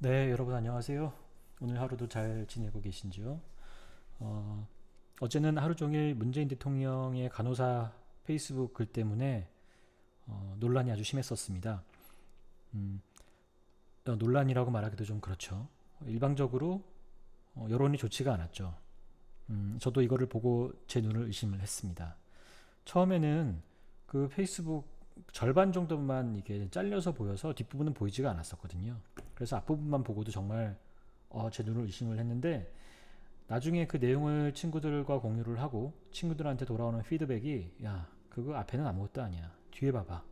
네, 여러분 안녕하세요. 오늘 하루도 잘 지내고 계신지요? 어, 어제는 하루 종일 문재인 대통령의 간호사 페이스북 글 때문에 논란이 아주 심했었습니다. 음, 논란이라고 말하기도 좀 그렇죠. 일방적으로 여론이 좋지가 않았죠. 저도 이거를 보고 제 눈을 의심을 했습니다. 처음에는 그 페이스북 절반 정도만 이게 잘려서 보여서 뒷부분은 보이지가 않았었거든요. 그래서 앞부분만 보고도 정말 제 눈을 의심을 했는데 나중에 그 내용을 친구들과 공유를 하고 친구들한테 돌아오는 피드백이 야 그거 앞에는 아무것도 아니야 뒤에 봐봐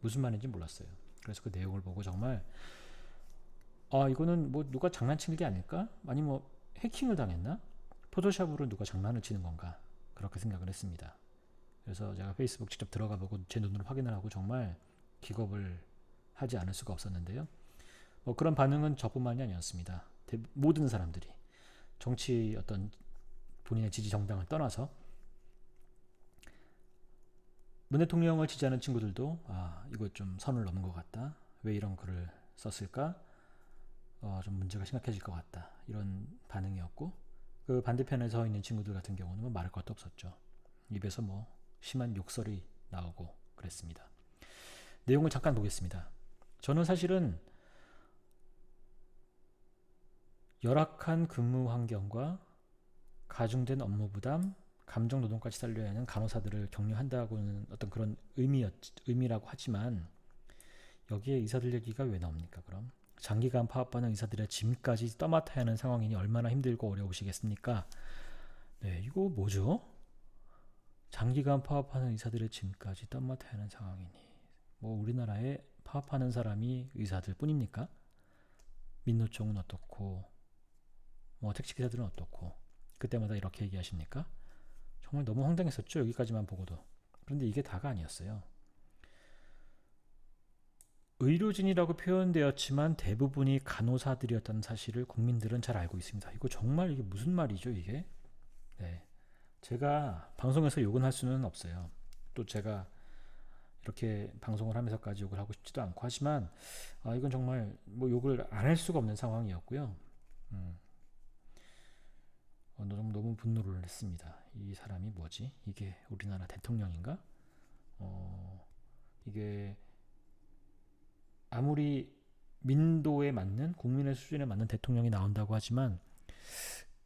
무슨 말인지 몰랐어요. 그래서 그 내용을 보고 정말 이거는 뭐 누가 장난치는 게 아닐까? 아니 뭐 해킹을 당했나? 포토샵으로 누가 장난을 치는 건가? 그렇게 생각을 했습니다. 그래서 제가 페이스북 직접 들어가 보고 제 눈으로 확인을 하고 정말 기겁을 하지 않을 수가 없었는데요. 그런 반응은 저뿐만이 아니었습니다. 모든 사람들이 정치 어떤 본인의 지지 정당을 떠나서 문 대통령을 지지하는 친구들도 이거 좀 선을 넘은 것 같다. 왜 이런 글을 썼을까? 좀 문제가 심각해질 것 같다. 이런 반응이었고 그 반대편에 서 있는 친구들 같은 경우는 뭐 말할 것도 없었죠. 입에서 뭐 심한 욕설이 나오고 그랬습니다. 내용을 잠깐 보겠습니다. 저는 사실은 열악한 근무 환경과 가중된 업무 부담, 감정 노동까지 살려야 하는 간호사들을 격려한다고는 어떤 그런 의미라고 하지만 여기에 의사들 얘기가 왜 나옵니까? 그럼 장기간 파업하는 의사들의 짐까지 떠맡아야 하는 상황이니 얼마나 힘들고 어려우시겠습니까? 네, 이거 뭐죠? 장기간 파업하는 의사들의 짐까지 떠맡아야 하는 상황이니 뭐 우리나라에 파업하는 사람이 의사들 뿐입니까? 민노총은 어떻고 뭐 택시기사들은 어떻고 그때마다 이렇게 얘기하십니까? 정말 너무 황당했었죠. 여기까지만 보고도. 그런데 이게 다가 아니었어요. 의료진이라고 표현되었지만 대부분이 간호사들이었다는 사실을 국민들은 잘 알고 있습니다. 이거 정말 이게 무슨 말이죠, 이게? 네. 제가 방송에서 욕은 할 수는 없어요. 또 제가 이렇게 방송을 하면서까지 욕을 하고 싶지도 않고 하지만 이건 정말 뭐 욕을 안 할 수가 없는 상황이었고요. 음, 너무 분노를 했습니다. 이 사람이 뭐지? 이게 우리나라 대통령인가? 이게 아무리 민도에 맞는 국민의 수준에 맞는 대통령이 나온다고 하지만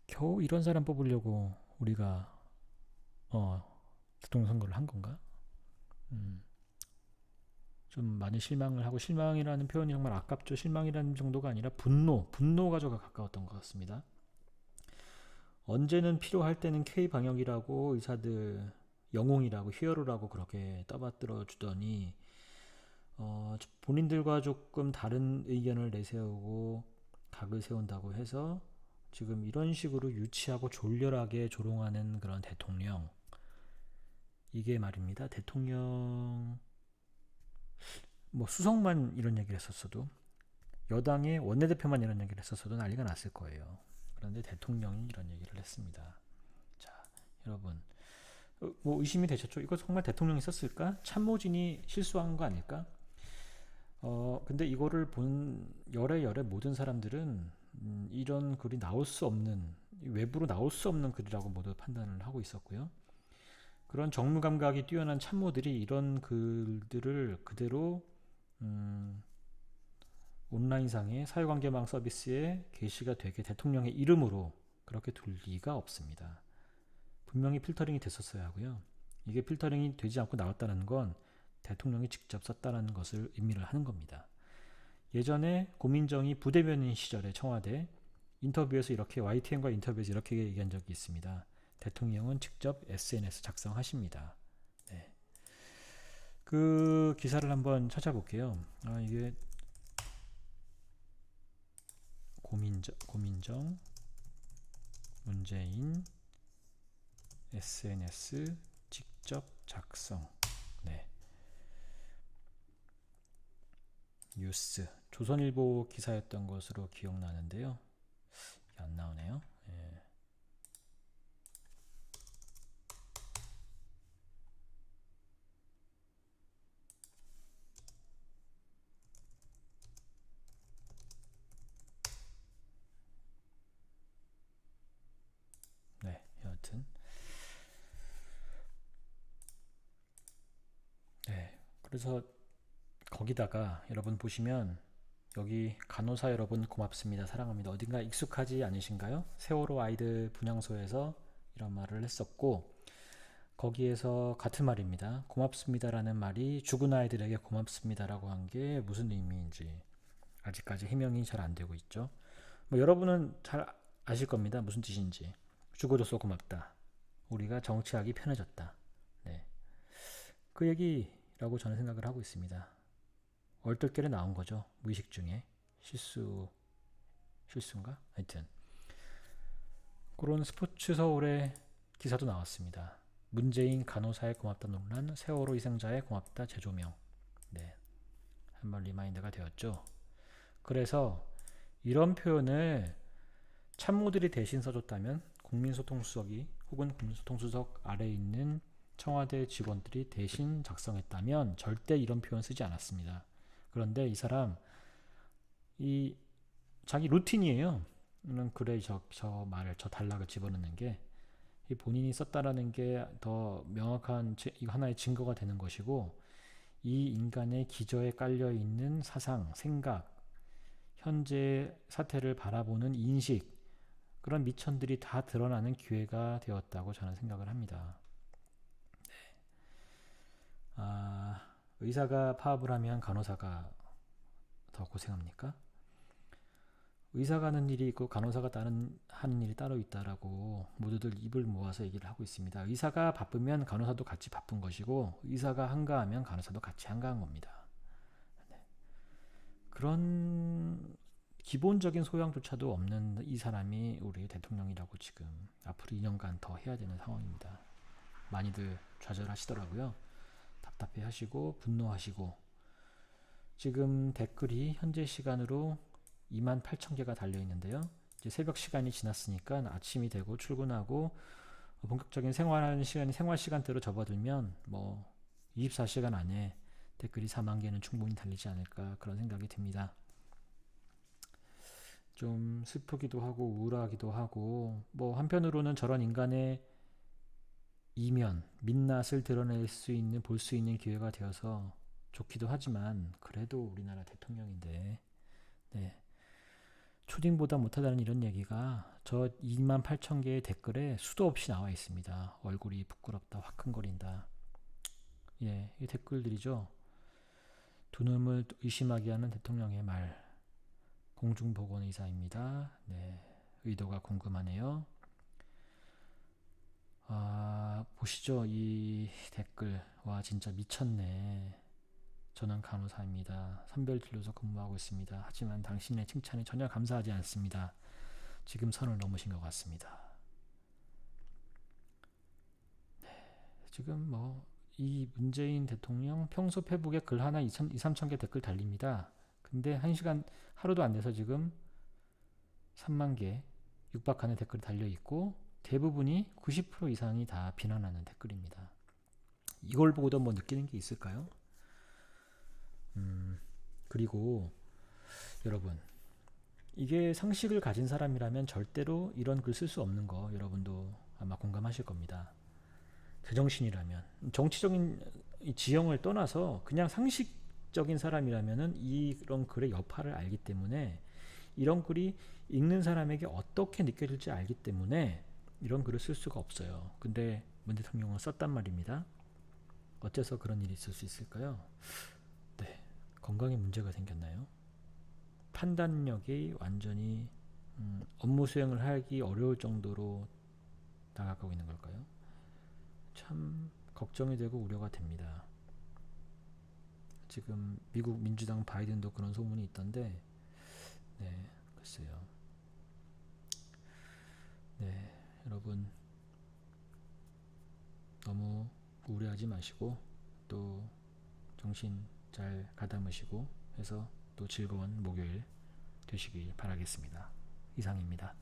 겨우 이런 사람 뽑으려고 우리가 대통령 선거를 한 건가? 음, 좀 많이 실망을 하고 실망이라는 표현이 정말 아깝죠. 실망이라는 정도가 아니라 분노가 저 가까웠던 것 같습니다. 언제는 필요할 때는 K 방역이라고 의사들 영웅이라고 히어로라고 그렇게 떠받들어 주더니 본인들과 조금 다른 의견을 내세우고 각을 세운다고 해서 지금 이런 식으로 유치하고 졸렬하게 조롱하는 그런 대통령. 이게 말입니다. 대통령, 뭐 수석만 이런 얘기를 했었어도, 여당의 원내대표만 이런 얘기를 했었어도 난리가 났을 거예요. 그런데 대통령이 이런 얘기를 했습니다. 자, 여러분. 뭐 의심이 되셨죠? 이거 정말 대통령이 썼을까? 참모진이 실수한 거 아닐까? 근데 이거를 본 열의 모든 사람들은 이런 글이 나올 수 없는, 외부로 나올 수 없는 글이라고 모두 판단을 하고 있었고요. 그런 정무 감각이 뛰어난 참모들이 이런 글들을 그대로 온라인상의 사회관계망 서비스에 게시가 되게 대통령의 이름으로 그렇게 둘 리가 없습니다. 분명히 필터링이 됐었어야 하고요. 이게 필터링이 되지 않고 나왔다는 건 대통령이 직접 썼다는 것을 의미를 하는 겁니다. 예전에 고민정이 부대변인 시절에 청와대 인터뷰에서 이렇게 YTN과 인터뷰에서 이렇게 얘기한 적이 있습니다. 대통령은 직접 SNS 작성하십니다. 네. 그 기사를 한번 찾아볼게요. 이게 고민정 문재인 SNS 직접 작성. 네. 뉴스 조선일보 기사였던 것으로 기억나는데요. 이게 안 나오네요. 예. 그래서 거기다가 여러분 보시면 여기 간호사 여러분 고맙습니다. 사랑합니다. 어딘가 익숙하지 않으신가요? 세월호 아이들 분향소에서 이런 말을 했었고 거기에서 같은 말입니다. 고맙습니다라는 말이 죽은 아이들에게 고맙습니다라고 한 게 무슨 의미인지 아직까지 해명이 잘 안 되고 있죠. 뭐 여러분은 잘 아실 겁니다. 무슨 뜻인지. 죽어줘서 고맙다. 우리가 정치하기 편해졌다. 네. 그 얘기라고 저는 생각을 하고 있습니다. 얼떨결에 나온 거죠. 무의식 중에. 실수인가? 하여튼 그런 스포츠 서울의 기사도 나왔습니다. 문재인 간호사의 고맙다 논란, 세월호 희생자의 고맙다 재조명. 네. 한번 리마인드가 되었죠. 그래서 이런 표현을 참모들이 대신 써줬다면 국민소통수석이 혹은 국민소통수석 아래에 있는 청와대 직원들이 대신 작성했다면 절대 이런 표현 쓰지 않았습니다. 그런데 이 사람 이 자기 루틴이에요. 그래 저 말을 저 단락을 집어넣는 게 본인이 썼다라는 게 더 명확한 하나의 증거가 되는 것이고 이 인간의 기저에 깔려 있는 사상, 생각, 현재 사태를 바라보는 인식 그런 미천들이 다 드러나는 기회가 되었다고 저는 생각을 합니다. 네. 의사가 파업을 하면 간호사가 더 고생합니까? 의사가 하는 일이 있고 간호사가 하는 일이 따로 있다라고 모두들 입을 모아서 얘기를 하고 있습니다. 의사가 바쁘면 간호사도 같이 바쁜 것이고 의사가 한가하면 간호사도 같이 한가한 겁니다. 네. 그런 기본적인 소양조차도 없는 이 사람이 우리 대통령이라고 지금 앞으로 2년간 더 해야 되는 상황입니다. 많이들 좌절하시더라고요. 답답해 하시고 분노하시고 지금 댓글이 현재 시간으로 28,000개가 달려있는데요. 이제 새벽 시간이 지났으니까 아침이 되고 출근하고 본격적인 생활하는 시간이 생활 시간대로 접어들면 뭐 24시간 안에 댓글이 4만 개는 충분히 달리지 않을까 그런 생각이 듭니다. 좀 슬프기도 하고 우울하기도 하고 뭐 한편으로는 저런 인간의 이면, 민낯을 드러낼 수 있는 볼 수 있는 기회가 되어서 좋기도 하지만 그래도 우리나라 대통령인데 네. 초딩보다 못하다는 이런 얘기가 저 28,000개의 댓글에 수도 없이 나와 있습니다. 얼굴이 부끄럽다, 화끈거린다. 예, 이 댓글들이죠. 두 놈을 의심하게 하는 대통령의 말. 공중보건의사입니다. 네, 의도가 궁금하네요. 보시죠. 이 댓글. 와, 진짜 미쳤네. 저는 간호사입니다. 선별진료소 근무하고 있습니다. 하지만 당신의 칭찬에 전혀 감사하지 않습니다. 지금 선을 넘으신 것 같습니다. 네, 지금 뭐 이 문재인 대통령 평소 페북에 글 하나 3천 개 댓글 달립니다. 근데 1시간 하루도 안 돼서 지금 3만 개 육박하는 댓글이 달려있고 대부분이 90% 이상이 다 비난하는 댓글입니다. 이걸 보고도 뭐 느끼는 게 있을까요? 그리고 여러분 이게 상식을 가진 사람이라면 절대로 이런 글 쓸 수 없는 거 여러분도 아마 공감하실 겁니다. 제정신이라면 정치적인 지형을 떠나서 그냥 상식적인 사람이라면은 이런 글의 여파를 알기 때문에 이런 글이 읽는 사람에게 어떻게 느껴질지 알기 때문에 이런 글을 쓸 수가 없어요. 근데 문 대통령은 썼단 말입니다. 어째서 그런 일이 있을 수 있을까요? 네, 건강에 문제가 생겼나요? 판단력이 완전히 업무 수행을 하기 어려울 정도로 다가가고 있는 걸까요? 참 걱정이 되고 우려가 됩니다. 지금 미국 민주당 바이든도 그런 소문이 있던데 네, 글쎄요. 네, 여러분 너무 우려하지 마시고 또 정신 잘 가다무시고 해서 또 즐거운 목요일 되시길 바라겠습니다. 이상입니다.